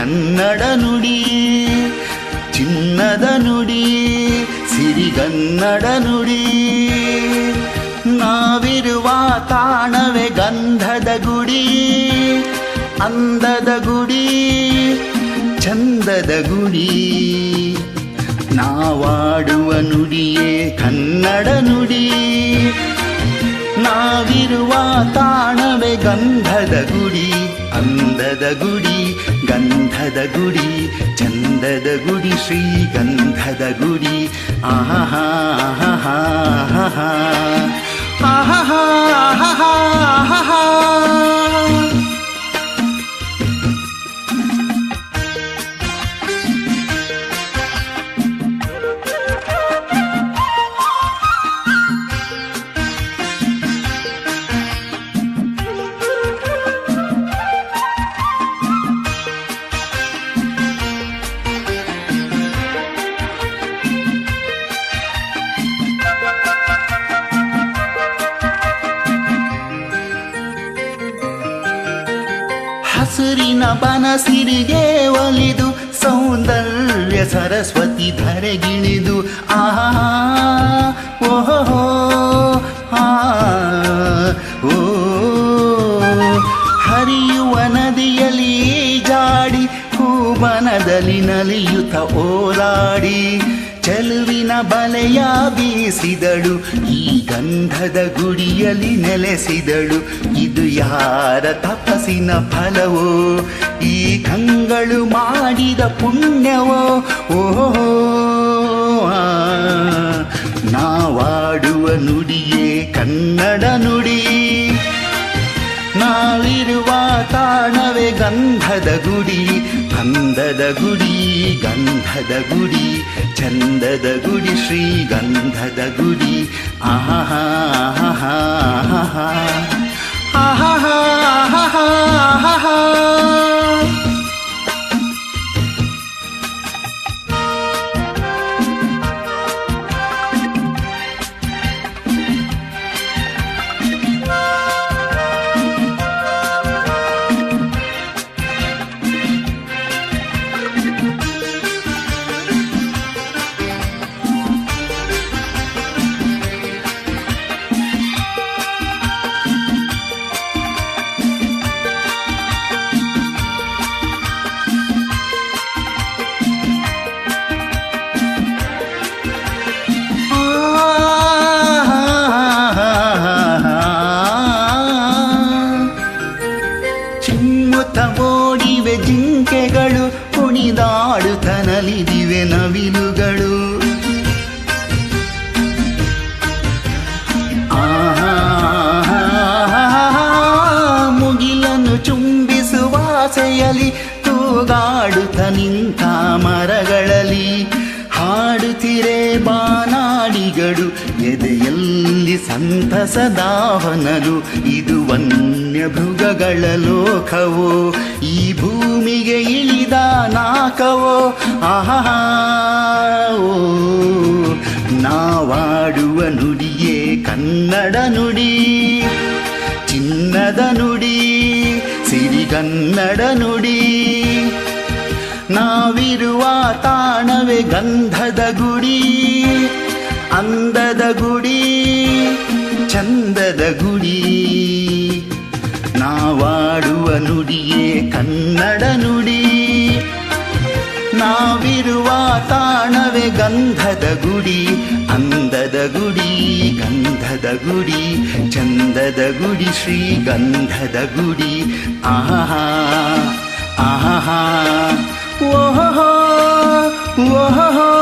ಕನ್ನಡ ನುಡಿ, ಚಿನ್ನದ ನುಡಿ, ಸಿರಿಗನ್ನಡ ನುಡಿ. ನಾವಿರುವ ತಾಣವೇ ಗಂಧದ ಗುಡಿ, ಅಂದದ ಗುಡಿ, ಚಂದದ ಗುಡಿ. ನಾವಾಡುವ ನುಡಿಯೇ ಕನ್ನಡ ನುಡಿ, ನಾವಿರುವ ತಾಣವೇ ಗಂಧದ ಗುಡಿ, ಅಂದದ ಗುಡಿ, ಗಂಧದ ಗುಡಿ, ಚಂದದ ಗುಡಿ, ಶ್ರೀಗಂಧದ ಗುಡಿ. ಆಹಾ ಆಹಾ ಆಹಾ ಆಹಾ ಆಹಾ ಆಹಾ. ಹಸುರಿನ ಬನಸಿರಿಗೆ ಒಲಿದು ಸೌಂದರ್ಯ ಸರಸ್ವತಿ ಧರೆಗಿಳಿದು ಆಹಾ ಓಹೋ ಆ ಓ ಹರಿಯುವ ನದಿಯಲ್ಲಿ ಜಾಡಿ ಹೂವನದಲ್ಲಿ ನಲಿಯುತ್ತ ಓಲಾಡಿ ಚೆಲುವಿನ ಬಲೆಯ ಬೀಸಿದಳು, ಈ ಗಂಧದ ಗುಡಿಯಲ್ಲಿ ನೆಲೆಸಿದಳು. ಇದು ಯಾರ ತಪಸ್ಸಿನ ಫಲವೋ, ಈ ಕಂಗಳು ಮಾಡಿದ ಪುಣ್ಯವೋ. ಓಹೋ ನಾವಾಡುವ ನುಡಿಯೇ ಕನ್ನಡ ನುಡಿ, ನಾವಿರುವ ತಾಣವೇ ಗಂಧದ ಗುಡಿ, ಅಂದದ ಗುಡಿ, ಗಂಧದ ಗುಡಿ, ಚಂದದ ಗುಡಿ, ಶ್ರೀಗಂಧದ ಗುಡಿ. ಆಹಾ ಆಹಾ ಆಹಾ ಆಹಾ ಆಹಾ ಆಹಾ. ಓಡಿವೆ ಜಿಂಕೆಗಳು, ಕುಣಿದಾಡುತ್ತ ನಲಿದಿವೆ ನವಿಲುಗಳು. ಮುಗಿಲನ್ನು ಚುಂಬಿಸುವ ಆಸೆಯಲ್ಲಿ ತೂಗಾಡುತ್ತ ನಿಂತ ಮರಗಳಲ್ಲಿ ಹಾಡುತ್ತಿರೆ ಬಾನಾಡಿಗಳು, ಎದೆಯಲ್ಲಿ ಸಂತಸದಾವನಲು. ಇದು ವನ್ಯಮೃಗಗಳ ಲೋಕವೋ, ಈ ಭೂಮಿಗೆ ಇಳಿದ ನಾಕವೋ. ಆಹಾ ಓ ನಾವಾಡುವ ನುಡಿಯೇ ಕನ್ನಡ ನುಡಿ, ಚಿನ್ನದ ನುಡಿ, ಸಿರಿಗನ್ನಡ ನುಡಿ. ನಾವಿರುವ ತಾಣವೇ ಗಂಧದ ಗುಡಿ, ಅಂದದ ಗುಡಿ, ಚಂದದ ಗುಡಿ. ನಾವಾಡುವ ನುಡಿಯೇ ಕನ್ನಡ ನುಡಿ, ನಾವಿರುವ ತಾಣವೇ ಗಂಧದ ಗುಡಿ, ಅಂದದ ಗುಡಿ, ಗಂಧದ ಗುಡಿ, ಚಂದದ ಗುಡಿ, ಶ್ರೀಗಂಧದ ಗುಡಿ. ಆಹಾ ಆಹಾ ಓಹೋ ಓಹೋ.